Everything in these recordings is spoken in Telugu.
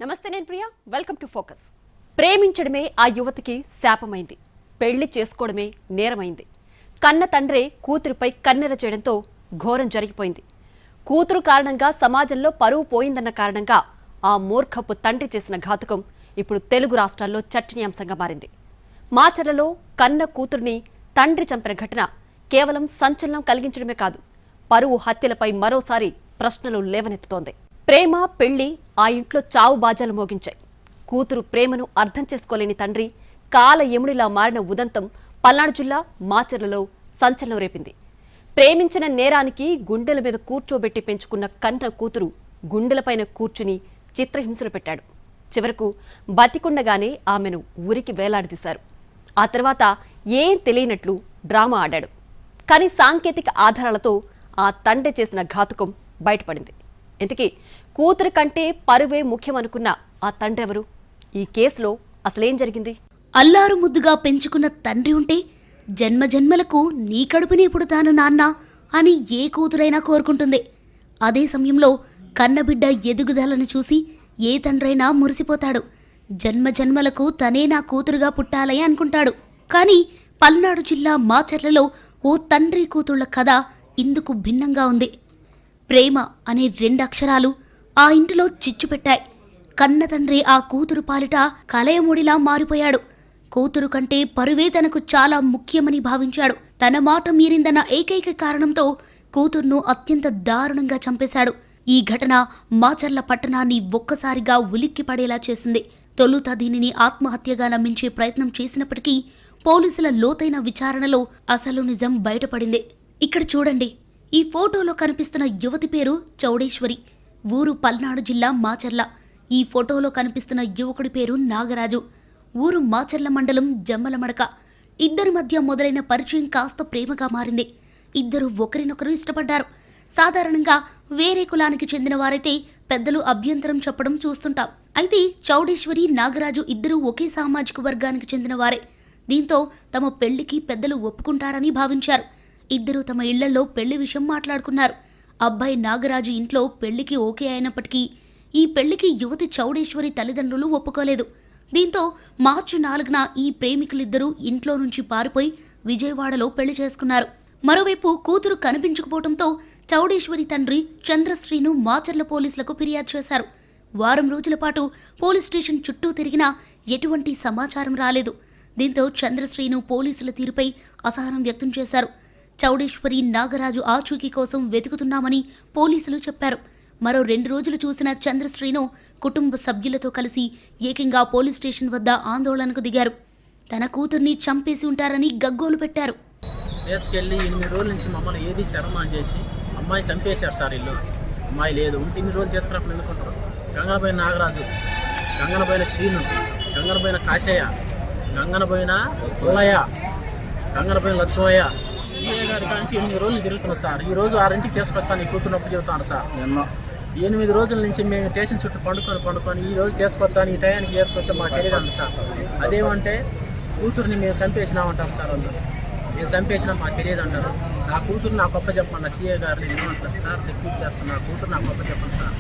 నమస్తే, నేను ప్రియా. Welcome to focus. ప్రేమించడమే ఆ యువతికి శాపమైంది. పెళ్లి చేసుకోవడమే నేరమైంది. కన్న తండ్రే కూతురుపై కన్నెర చేయడంతో ఘోరం జరిగిపోయింది. కూతురు కారణంగా సమాజంలో పరువు పోయిందన్న కారణంగా ఆ మూర్ఖపు తండ్రి చేసిన ఘాతుకం ఇప్పుడు తెలుగు రాష్ట్రాల్లో చర్చనీయాంశంగా మారింది. మాచర్లలో కన్న కూతుర్ని తండ్రి చంపిన ఘటన కేవలం సంచలనం కలిగించడమే కాదు, పరువు హత్యలపై మరోసారి ప్రశ్నలు లేవనెత్తుతోంది. ప్రేమ, పెళ్లి ఆ ఇంట్లో చావు బాజాలు మోగించాయి. కూతురు ప్రేమను అర్థం చేసుకోలేని తండ్రి కాల యముడిలా మారిన ఉదంతం పల్నాడు జిల్లా మాచర్లలో సంచలనం రేపింది. ప్రేమించిన నేరానికి గుండెల మీద కూర్చోబెట్టి పెంచుకున్న కన్న కూతురు గుండెలపైన కూర్చుని చిత్రహింసలు పెట్టాడు. చివరకు బతికుండగానే ఆమెను ఊరికి వేలాడదీశారు. ఆ తర్వాత ఏం తెలియనట్లు డ్రామా ఆడాడు. కానీ సాంకేతిక ఆధారాలతో ఆ తండ్రి చేసిన ఘాతుకం బయటపడింది. ఇంతకీ కూతురు కంటే పరువే ముఖ్యమనుకున్న ఆ తండ్రి ఎవరు? ఈ కేసులో అసలేం జరిగింది? అల్లారు ముద్దుగా పెంచుకున్న తండ్రి ఉంటే జన్మజన్మలకు నీ కడుపునే పుడతాను నాన్నా అని ఏ కూతురైనా కోరుకుంటుంది. అదే సమయంలో కన్నబిడ్డ ఎదుగుదలను చూసి ఏ తండ్రైనా మురిసిపోతాడు. జన్మజన్మలకు తనే నా కూతురుగా పుట్టాలే అనుకుంటాడు. కానీ పల్నాడు జిల్లా మాచర్లలో ఓ తండ్రి కూతుళ్ల కథ ఇందుకు భిన్నంగా ఉంది. ప్రేమ అనే 2 అక్షరాలు ఆ ఇంటిలో చిచ్చుపెట్టాయి. కన్న తండ్రి ఆ కూతురు పాలిట కలయముడిలా మారిపోయాడు. కూతురు కంటే పరువే తనకు చాలా ముఖ్యమని భావించాడు. తన మాట మీరిందన్న ఏకైక కారణంతో కూతుర్ను అత్యంత దారుణంగా చంపేశాడు. ఈ ఘటన మాచర్ల పట్టణాన్ని ఒక్కసారిగా ఉలిక్కి పడేలా చేసింది. తొలుత దీనిని ఆత్మహత్యగా నమ్మించే ప్రయత్నం చేసినప్పటికీ పోలీసుల లోతైన విచారణలో అసలు నిజం బయటపడింది. ఇక్కడ చూడండి, ఈ ఫోటోలో కనిపిస్తున్న యువతి పేరు చౌడేశ్వరి. ఊరు పల్నాడు జిల్లా మాచర్ల. ఈ ఫోటోలో కనిపిస్తున్న యువకుడి పేరు నాగరాజు. ఊరు మాచర్ల మండలం జమ్మలమడక. ఇద్దరి మధ్య మొదలైన పరిచయం కాస్త ప్రేమగా మారింది. ఇద్దరు ఒకరినొకరు ఇష్టపడ్డారు. సాధారణంగా వేరే కులానికి చెందిన వారైతే పెద్దలు అభ్యంతరం చెప్పడం చూస్తుంటాం. అయితే చౌడేశ్వరి, నాగరాజు ఇద్దరూ ఒకే సామాజిక వర్గానికి చెందిన వారే. దీంతో తమ పెళ్లికి పెద్దలు ఒప్పుకుంటారని భావించారు. ఇద్దరూ తమ ఇళ్లలో పెళ్లి విషయం మాట్లాడుకున్నారు. అబ్బాయి నాగరాజు ఇంట్లో పెళ్లికి ఓకే అయినప్పటికీ ఈ పెళ్లికి యువతి చౌడేశ్వరి తల్లిదండ్రులు ఒప్పుకోలేదు. దీంతో మార్చి 4న ఈ ప్రేమికులిద్దరూ ఇంట్లో నుంచి పారిపోయి విజయవాడలో పెళ్లి చేసుకున్నారు. మరోవైపు కూతురు కనిపించకపోవడంతో చౌడేశ్వరి తండ్రి చంద్రశ్రీను మాచర్ల పోలీసులకు ఫిర్యాదు చేశారు. వారం రోజుల పాటు పోలీస్ స్టేషన్ చుట్టూ తిరిగినా ఎటువంటి సమాచారం రాలేదు. దీంతో చంద్రశ్రీను పోలీసుల తీరుపై అసహనం వ్యక్తం చేశారు. చౌడేశ్వరి, నాగరాజు ఆచూకీ కోసం వెతుకుతున్నామని పోలీసులు చెప్పారు. మరో 2 రోజులు చూసిన చంద్రశ్రీను కుటుంబ సభ్యులతో కలిసి ఏకంగా పోలీస్ స్టేషన్ వద్ద ఆందోళనకు దిగారు. తన కూతుర్ని చంపేసి ఉంటారని గగ్గోలు పెట్టారు. కేసుకెళ్ళి 8 రోజుల నుంచి మమ్మల్ని ఏది శరమాన్ చేసి అమ్మాయి చంపేశారు సార్. ఇల్లు అమ్మాయి లేదు, ఉంటే 2 రోజులు చేసుకున్నప్పుడు ఎందుకుంటారు? గంగనబోయిన నాగరాజు, గంగనబోయిన శ్రీను, గంగనబోయిన కాశయ్య, గంగనబోయిన పుల్లయ్య, గంగనబోయిన లక్ష్మయ్య, సిఐ గారి కానీ 8 రోజులు తిరుగుతున్నాం సార్. ఈ రోజు 6ంటికి తీసుకొస్తాను, ఈ కూతురు చెబుతాను సార్. 8 రోజుల నుంచి మేము స్టేషన్ చుట్టూ పండుకొని ఈ రోజు తీసుకొస్తాను, ఈ టయానికి తీసుకొస్తే మాకు తెలియదు సార్. అదేమంటే కూతురుని మేము చంపేసినామంటారు సార్. అందరూ మేము చంపేసినా మాకు తెలియదు అంటారు. నా కూతురు నాకు గొప్ప చెప్పండి, సిఐ గారిని ఏమంటారు సార్, రిక్వెస్ట్ చేస్తాను, నా కూతురు నాకు గొప్ప చెప్పండి సార్.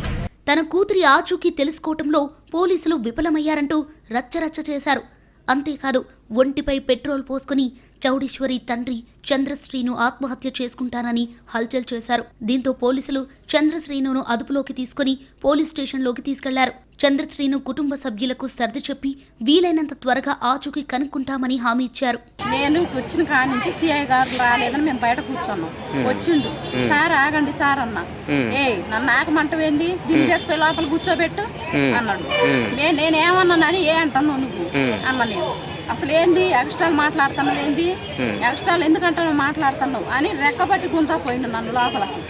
తన కూతురి ఆచూకీ తెలుసుకోవటంలో పోలీసులు విఫలమయ్యారంటూ రచ్చరచ్చ చేశారు. అంతేకాదు, ఒంటిపై పెట్రోల్ పోసుకుని చౌడేశ్వరి తండ్రి చంద్రశ్రీను ఆత్మహత్య చేసుకుంటానని హల్చల్ చేశారు. దీంతో పోలీసులు చంద్రశ్రీను అదుపులోకి తీసుకుని పోలీస్ స్టేషన్లోకి తీసుకెళ్లారు. చంద్రశ్రీను కుటుంబ సభ్యులకు సర్ది చెప్పి వీలైనంత త్వరగా ఆచూకీ కనుక్కుంటామని హామీ ఇచ్చారు. నేను వచ్చిన కాడి నుంచి సిఐ గారు రాలేదని మేము బయట కూర్చున్నాం. వచ్చిండు, సార్ ఆగండి సార్ అన్నా. నన్ను ఆగమంటవేంది, దీన్ని తీసుకుపోయి లోపల కూర్చోబెట్టు అన్నాడు. నేనేమన్నానని అంటాను నువ్వు అన్న. నేను అసలు ఏంది ఎక్స్ట్రాలు మాట్లాడుతున్నావు, ఏంది ఎక్స్ట్రాలు ఎందుకంటే మాట్లాడుతున్నావు అని రెక్కబట్టి గుంజాపోయిండు నన్ను లోపలకి.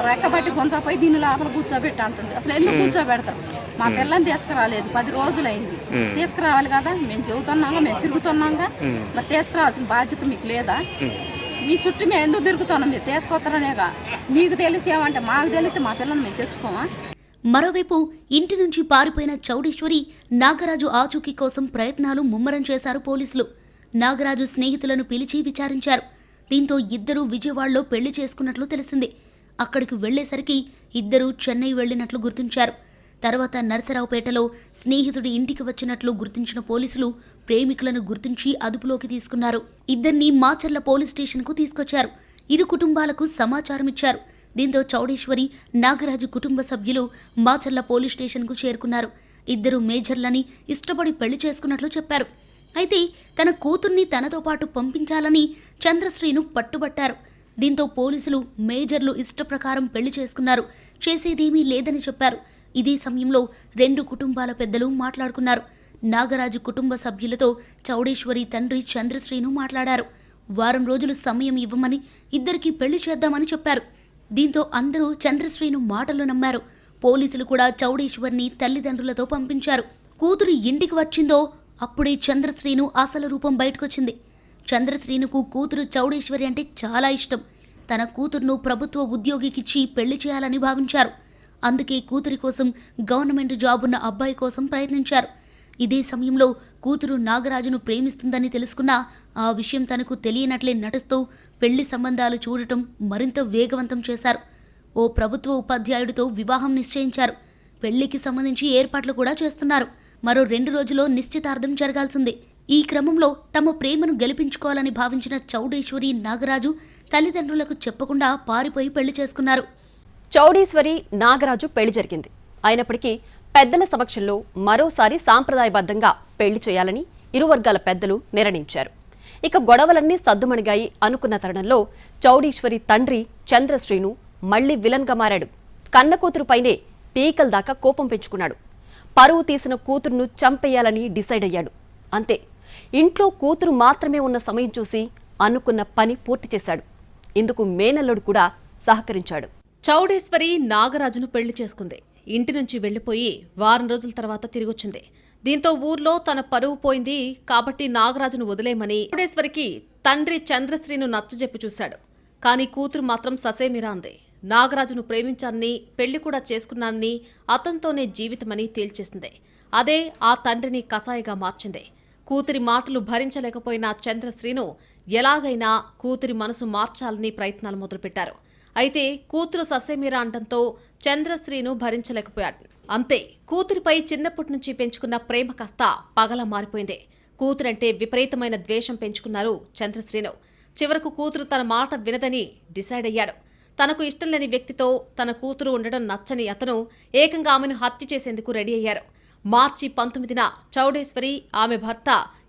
రెక్కబట్టి గుంజాపోయి దీన్ని లోపల కూర్చోబెట్టి అంటుంది. అసలు ఎందుకు కూర్చోబెడతారు? మా పిల్లని తీసుకురాలేదు, 10 రోజులైంది. తీసుకురావాలి కదా, మేము చెబుతున్నాగా, మేము తిరుగుతున్నాగా, మరి తీసుకురావాల్సిన బాధ్యత మీకు లేదా? మీ చుట్టూ మేము ఎందుకు తిరుగుతున్నాం? మీరు తీసుకొస్తారనేగా. మీకు తెలిసేమంటే మాకు తెలిస్తే మా పిల్లని మేము తెచ్చుకోమా? మరోవైపు ఇంటి నుంచి పారిపోయిన చౌడేశ్వరి, నాగరాజు ఆచూకీ కోసం ప్రయత్నాలు ముమ్మరం చేశారు పోలీసులు. నాగరాజు స్నేహితులను పిలిచి విచారించారు. దీంతో ఇద్దరూ విజయవాడలో పెళ్లి చేసుకున్నట్లు తెలిసింది. అక్కడికి వెళ్లేసరికి ఇద్దరూ చెన్నై వెళ్లినట్లు గుర్తించారు. తర్వాత నరసరావుపేటలో స్నేహితుడి ఇంటికి వచ్చినట్లు గుర్తించిన పోలీసులు ప్రేమికులను గుర్తించి అదుపులోకి తీసుకున్నారు. ఇద్దరిని మాచర్ల పోలీస్ స్టేషన్కు తీసుకొచ్చారు. ఇరు కుటుంబాలకు సమాచారం ఇచ్చారు. దీంతో చౌడేశ్వరి, నాగరాజు కుటుంబ సభ్యులు మాచర్ల పోలీస్ స్టేషన్కు చేరుకున్నారు. ఇద్దరు మేజర్లని ఇష్టపడి పెళ్లి చేసుకున్నట్లు చెప్పారు. అయితే తన కూతుర్ని తనతో పాటు పంపించాలని చంద్రశ్రీను పట్టుబట్టారు. దీంతో పోలీసులు మేజర్లు ఇష్టప్రకారం పెళ్లి చేసుకున్నారు, చేసేదేమీ లేదని చెప్పారు. ఇదే సమయంలో రెండు కుటుంబాల పెద్దలు మాట్లాడుకున్నారు. నాగరాజు కుటుంబ సభ్యులతో చౌడేశ్వరి తండ్రి చంద్రశ్రీను మాట్లాడారు. వారం రోజులు సమయం ఇవ్వమని, ఇద్దరికి పెళ్లి చేద్దామని చెప్పారు. దీంతో అందరూ చంద్రశ్రీను మాటలు నమ్మారు. పోలీసులు కూడా చౌడేశ్వరిని తల్లిదండ్రులతో పంపించారు. కూతురు ఇంటికి వచ్చిందో అప్పుడే చంద్రశ్రీను అసలు రూపం బయటకొచ్చింది. చంద్రశ్రీనుకు కూతురు చౌడేశ్వరి అంటే చాలా ఇష్టం. తన కూతురును ప్రభుత్వ ఉద్యోగికిచ్చి పెళ్లి చేయాలని భావించారు. అందుకే కూతురి కోసం గవర్నమెంట్ జాబ్ ఉన్న అబ్బాయి కోసం ప్రయత్నించారు. ఇదే సమయంలో కూతురు నాగరాజును ప్రేమిస్తుందని తెలుసుకున్నా ఆ విషయం తనకు తెలియనట్లే నటిస్తూ పెళ్లి సంబంధాలు చూడటం మరింత వేగవంతం చేశారు. ఓ ప్రభుత్వ ఉపాధ్యాయుడితో వివాహం నిశ్చయించారు. పెళ్లికి సంబంధించి ఏర్పాట్లు కూడా చేస్తున్నారు. మరో 2 రోజుల్లో నిశ్చితార్థం జరగాల్సింది. ఈ క్రమంలో తమ ప్రేమను గెలిపించుకోవాలని భావించిన చౌడేశ్వరి, నాగరాజు తల్లిదండ్రులకు చెప్పకుండా పారిపోయి పెళ్లి చేసుకున్నారు. చౌడేశ్వరి, నాగరాజు పెళ్లి జరిగింది. అయినప్పటికీ పెద్దల సమక్షంలో మరోసారి సాంప్రదాయబద్ధంగా పెళ్లి చేయాలని ఇరు వర్గాల పెద్దలు నిర్ణయించారు. ఇక గొడవలన్నీ సద్దుమణిగాయి అనుకున్న తరుణంలో చౌడేశ్వరి తండ్రి చంద్రశ్రీను మళ్లీ విలన్గా మారాడు. కన్న కూతురుపైనే పీకల దాకా కోపం పెంచుకున్నాడు. పరువు తీసిన కూతురును చంపేయాలని డిసైడ్ అయ్యాడు. అంతే, ఇంట్లో కూతురు మాత్రమే ఉన్న సమయం చూసి అనుకున్న పని పూర్తి చేశాడు. ఇందుకు మేనల్లుడు కూడా సహకరించాడు. చౌడేశ్వరి నాగరాజును పెళ్లి చేసుకుంది. ఇంటి నుంచి వెళ్లిపోయి వారం రోజుల తర్వాత తిరిగొచ్చింది. దీంతో ఊర్లో తన పరువు పోయింది కాబట్టి నాగరాజును వదిలేయమని చౌడేశ్వరికి తండ్రి చంద్రశ్రీను నచ్చజెప్పి చూశాడు. కానీ కూతురు మాత్రం ససేమిరా అంది. నాగరాజును ప్రేమించానని, పెళ్లి కూడా చేసుకున్నానని, అతనితోనే జీవితమని తేల్చేసింది. అదే ఆ తండ్రిని కసాయిగా మార్చింది. కూతురి మాటలు భరించలేకపోయిన చంద్రశ్రీను ఎలాగైనా కూతురి మనసు మార్చాలని ప్రయత్నాలు మొదలుపెట్టారు. అయితే కూతురు ససేమిరా అంటంతో చంద్రశ్రీను భరించలేకపోయాడు. అంతే, కూతురిపై చిన్నప్పటి నుంచి పెంచుకున్న ప్రేమ కాస్త పగల మారిపోయింది. కూతురంటే విపరీతమైన ద్వేషం పెంచుకున్నారు చంద్రశ్రీను. చివరకు కూతురు తన మాట వినదని డిసైడ్ అయ్యాడు. తనకు ఇష్టం లేని వ్యక్తితో తన కూతురు ఉండడం నచ్చని అతను ఏకంగా ఆమెను హత్య చేసేందుకు రెడీ అయ్యారు. మార్చి 19న చౌడేశ్వరి, ఆమె భర్త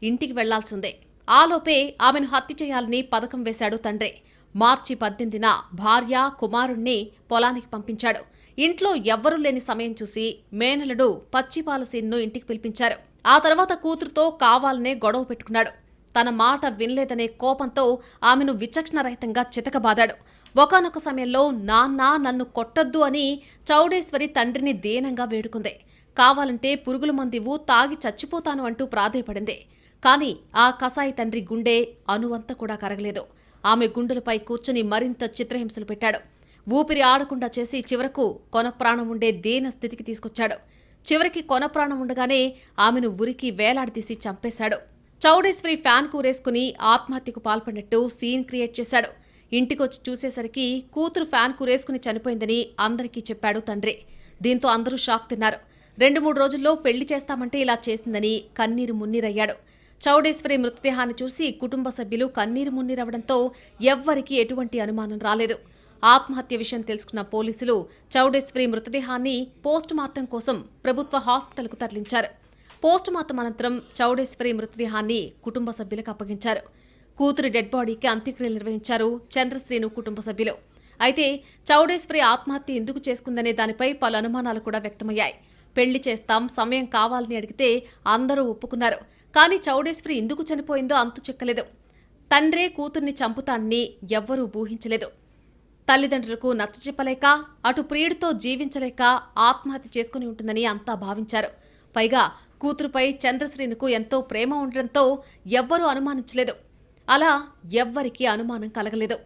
ఇంటికి వెళ్లాల్సి ఉంది. ఆలోపే ఆమెను హత్య చేయాలని పథకం వేశాడు తండ్రి. మార్చి 18న భార్య, కుమారుణ్ణి పొలానికి పంపించాడు. ఇంట్లో ఎవ్వరూ లేని సమయం చూసి మేనలుడు పచ్చిపాలసీన్ను ఇంటికి పిలిపించారు. ఆ తర్వాత కూతురుతో కావాలనే గొడవ పెట్టుకున్నాడు. తన మాట వినలేదనే కోపంతో ఆమెను విచక్షణరహితంగా చితకబాదాడు. ఒకానొక సమయంలో నాన్న నన్ను కొట్టొద్దు అని చౌడేశ్వరి తండ్రిని దీనంగా వేడుకుంది. కావాలంటే పురుగుల మందివు, తాగి చచ్చిపోతాను అంటూ ప్రాధేయపడింది. కాని ఆ కసాయి తండ్రి గుండె అణువంత కూడా కరగలేదు. ఆమె గుండెలపై కూర్చుని మరింత చిత్రహింసలు పెట్టాడు. ఊపిరి ఆడకుండా చేసి చివరకు కొనప్రాణం ఉండే దీన స్థితికి తీసుకొచ్చాడు. చివరికి కొనప్రాణం ఉండగానే ఆమెను ఉరికి వేలాడదీసి చంపేశాడు. చౌడేశ్వరి ఫ్యాన్ కూరేసుకుని ఆత్మహత్యకు పాల్పడినట్టు సీన్ క్రియేట్ చేశాడు. ఇంటికొచ్చి చూసేసరికి కూతురు ఫ్యాన్ కూరేసుకుని చనిపోయిందని అందరికీ చెప్పాడు తండ్రి. దీంతో అందరూ షాక్ తిన్నారు. 2-3 రోజుల్లో పెళ్లి చేస్తామంటే ఇలా చేసిందని కన్నీరు మున్నీరయ్యాడు. చౌడేశ్వరి మృతదేహాన్ని చూసి కుటుంబ సభ్యులు కన్నీరు మున్నీరవడంతో ఎవ్వరికీ ఎటువంటి అనుమానం రాలేదు. ఆత్మహత్య విషయం తెలుసుకున్న పోలీసులు చౌడేశ్వరి మృతదేహాన్ని పోస్టుమార్టం కోసం ప్రభుత్వ హాస్పిటల్కు తరలించారు. పోస్టుమార్టం అనంతరం చౌడేశ్వరి మృతదేహాన్ని కుటుంబ సభ్యులకు అప్పగించారు. కూతురి డెడ్ బాడీకి అంత్యక్రియలు నిర్వహించారు చంద్రశ్రీను కుటుంబ సభ్యులు. అయితే చౌడేశ్వరి ఆత్మహత్య ఎందుకు చేసుకుందనే దానిపై పలు అనుమానాలు కూడా వ్యక్తమయ్యాయి. పెళ్లి చేస్తాం, సమయం కావాలని అడిగితే అందరూ ఒప్పుకున్నారు. కానీ చౌడేశ్వరి ఎందుకు చనిపోయిందో అంతు చిక్కలేదు. తండ్రే కూతుర్ని చంపుతానని ఎవ్వరూ ఊహించలేదు. తల్లిదండ్రులకు నచ్చచెప్పలేక, అటు ప్రియుడితో జీవించలేక ఆత్మహత్య చేసుకుని ఉంటుందని అంతా భావించారు. పైగా కూతురుపై చంద్రశ్రీనుకు ఎంతో ప్రేమ ఉండడంతో ఎవ్వరూ అనుమానించలేదు. అలా ఎవ్వరికీ అనుమానం కలగలేదు.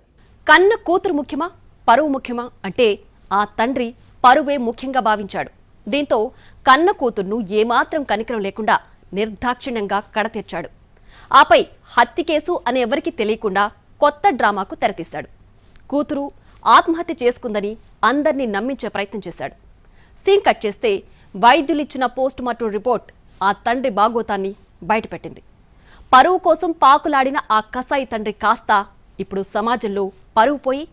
కన్న కూతురు ముఖ్యమా, పరువు ముఖ్యమా అంటే ఆ తండ్రి పరువే ముఖ్యంగా భావించాడు. దీంతో కన్న కూతుర్ను ఏమాత్రం కనికరం లేకుండా నిర్దాక్షిణ్యంగా కడతీర్చాడు. ఆపై హత్య కేసు అని ఎవరికీ తెలియకుండా కొత్త డ్రామాకు తెరతీశాడు. కూతురు ఆత్మహత్య చేసుకుందని అందర్నీ నమ్మించే ప్రయత్నం చేశాడు. సీన్ కట్ చేస్తే వైద్యులిచ్చిన పోస్టుమార్టం రిపోర్ట్ ఆ తండ్రి బాగోతాన్ని బయటపెట్టింది. పరువు కోసం పాకులాడిన ఆ కసాయి తండ్రి కాస్త ఇప్పుడు సమాజంలో పరువు పోయి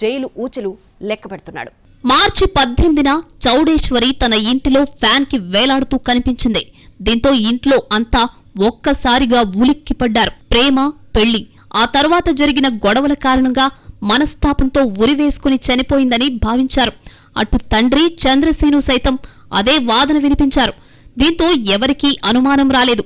జైలు ఊచలు లెక్కపెడుతున్నాడు. మార్చి 18న చౌడేశ్వరి తన ఇంటిలో ఫ్యాన్ కి వేలాడుతూ కనిపించింది. దీంతో ఇంట్లో అంతా ఒక్కసారిగా ఉలిక్కిపడ్డారు. ప్రేమ, పెళ్లి, ఆ తర్వాత జరిగిన గొడవల కారణంగా మనస్తాపంతో ఉరివేసుకుని చనిపోయిందని భావించారు. అటు తండ్రి చంద్రసేను సైతం అదే వాదన వినిపించారు. దీంతో ఎవరికీ అనుమానం రాలేదు.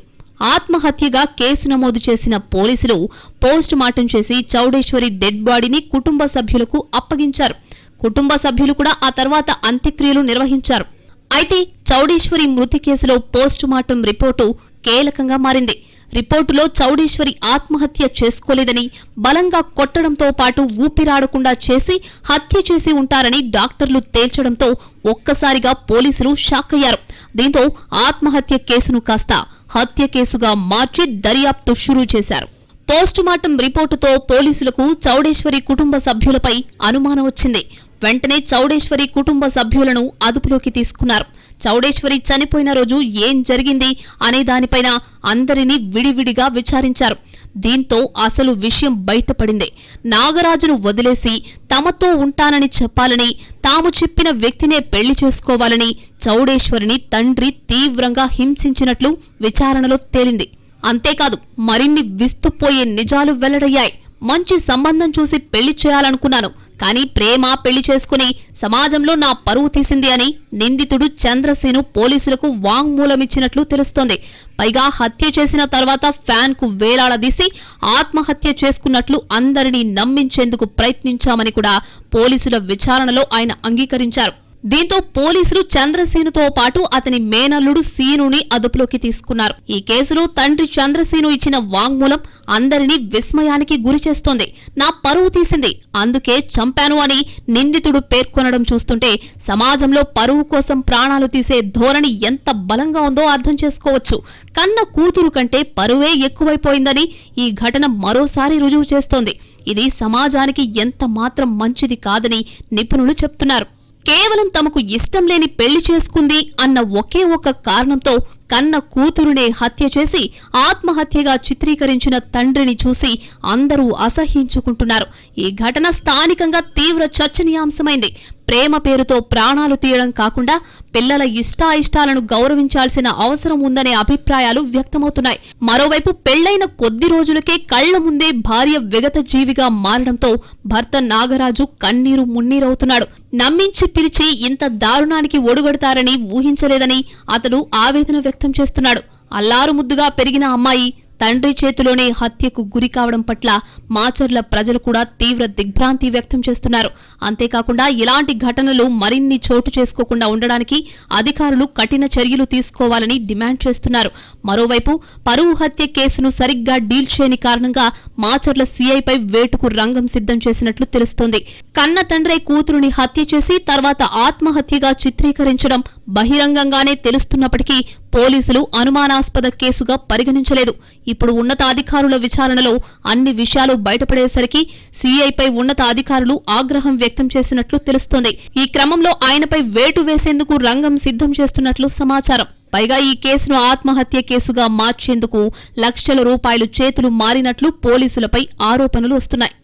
ఆత్మహత్యగా కేసు నమోదు చేసిన పోలీసులు పోస్టుమార్టం చేసి చౌడేశ్వరి డెడ్ బాడీని కుటుంబ సభ్యులకు అప్పగించారు. కుటుంబ సభ్యులు కూడా ఆ తర్వాత అంత్యక్రియలు నిర్వహించారు. అయితే చౌడేశ్వరి మృతి కేసులో పోస్టుమార్టం రిపోర్టు కీలకంగా మారింది. రిపోర్టులో చౌడేశ్వరి ఆత్మహత్య చేసుకోలేదని, బలంగా కొట్టడంతో పాటు ఊపిరాడకుండా చేసి హత్య చేసి ఉంటారని డాక్టర్లు తేల్చడంతో ఒక్కసారిగా పోలీసులు షాక్ అయ్యారు. దీంతో ఆత్మహత్య కేసును కాస్త హత్య కేసుగా మార్చి దర్యాప్తు షురూ చేశారు. పోస్టుమార్టం రిపోర్టుతో పోలీసులకు చౌడేశ్వరి కుటుంబ సభ్యులపై అనుమానం వచ్చింది. వెంటనే చౌడేశ్వరి కుటుంబ సభ్యులను అదుపులోకి తీసుకున్నారు. చౌడేశ్వరి చనిపోయిన రోజు ఏం జరిగింది అనే దానిపైన అందరినీ విడివిడిగా విచారించారు. దీంతో అసలు విషయం బయటపడింది. నాగరాజును వదిలేసి తమతో ఉంటానని చెప్పాలని, తాము చెప్పిన వ్యక్తినే పెళ్లి చేసుకోవాలని చౌడేశ్వరిని తండ్రి తీవ్రంగా హింసించినట్లు విచారణలో తేలింది. అంతేకాదు మరిన్ని విస్తుపోయే నిజాలు వెల్లడయ్యాయి. మంచి సంబంధం చూసి పెళ్లి చేయాలనుకున్నాను, కానీ ప్రేమ పెళ్లి చేసుకుని సమాజంలో నా పరువు తీసింది అని నిందితుడు చంద్రసేను పోలీసులకు వాంగ్మూలమిచ్చినట్లు తెలుస్తోంది. పైగా హత్య చేసిన తర్వాత ఫ్యాన్ కు వేలాడదీసి ఆత్మహత్య చేసుకున్నట్లు అందరినీ నమ్మించేందుకు ప్రయత్నించామని కూడా పోలీసుల విచారణలో ఆయన అంగీకరించారు. దీంతో పోలీసులు చంద్రసేనుతో పాటు అతని మేనల్లుడు సీనుని అదుపులోకి తీసుకున్నారు. ఈ కేసులో తండ్రి చంద్రసేను ఇచ్చిన వాంగ్మూలం అందరినీ విస్మయానికి గురిచేస్తోంది. నా పరువు తీసింది, అందుకే చంపాను అని నిందితుడు పేర్కొనడం చూస్తుంటే సమాజంలో పరువు కోసం ప్రాణాలు తీసే ధోరణి ఎంత బలంగా ఉందో అర్థం చేసుకోవచ్చు. కన్న కూతురు కంటే పరువే ఎక్కువైపోయిందని ఈ ఘటన మరోసారి రుజువు చేస్తోంది. ఇది సమాజానికి ఎంత మాత్రం మంచిది కాదని నిపుణులు చెప్తున్నారు. కేవలం తమకు ఇష్టం లేని పెళ్లి చేసుకుంది అన్న ఒకే ఒక్క కారణంతో కన్న కూతురునే హత్య చేసి ఆత్మహత్యగా చిత్రీకరించిన తండ్రిని చూసి అందరూ అసహ్యించుకుంటున్నారు. ఈ ఘటన స్థానికంగా తీవ్ర చర్చనీయాంశమైంది. ప్రేమ పేరుతో ప్రాణాలు తీయడం కాకుండా పిల్లల ఇష్టాయిష్టాలను గౌరవించాల్సిన అవసరం ఉందనే అభిప్రాయాలు వ్యక్తమవుతున్నాయి. మరోవైపు పెళ్లైన కొద్ది రోజులకే కళ్ల ముందే భార్య విగత జీవిగా మారడంతో భర్త నాగరాజు కన్నీరు మున్నీరవుతున్నాడు. నమ్మించి పిలిచి ఇంత దారుణానికి ఒడుగడతారని ఊహించలేదని అతడు ఆవేదన వ్యక్తం చేస్తున్నాడు. అల్లారు ముద్దుగా పెరిగిన అమ్మాయి తండ్రి చేతిలోనే హత్యకు గురి కావడం పట్ల మాచర్ల ప్రజలు కూడా తీవ్ర దిగ్భ్రాంతి వ్యక్తం చేస్తున్నారు. అంతేకాకుండా ఇలాంటి ఘటనలు మరిన్ని చోటు చేసుకోకుండా ఉండడానికి అధికారులు కఠిన చర్యలు తీసుకోవాలని డిమాండ్ చేస్తున్నారు. మరోవైపు పరువు హత్య కేసును సరిగ్గా డీల్ చేయని కారణంగా మాచర్ల సీఐపై వేటుకు రంగం సిద్ధం చేసినట్లు తెలుస్తోంది. కన్న తండ్రే కూతురుని హత్య చేసి తర్వాత ఆత్మహత్యగా చిత్రీకరించడం బహిరంగంగానే తెలుస్తున్నప్పటికీ పోలీసులు అనుమానాస్పద కేసుగా పరిగణించలేదు. ఇప్పుడు ఉన్నతాధికారుల విచారణలో అన్ని విషయాలు బయటపడేసరికి సీఐపై ఉన్నతాధికారులు ఆగ్రహం వ్యక్తం చేసినట్లు తెలుస్తోంది. ఈ క్రమంలో ఆయనపై వేటు వేసేందుకు రంగం సిద్ధం చేస్తున్నట్లు సమాచారం. పైగా ఈ కేసును ఆత్మహత్య కేసుగా మార్చేందుకు లక్షల రూపాయలు చేతులు మారినట్లు పోలీసులపై ఆరోపణలు వస్తున్నాయి.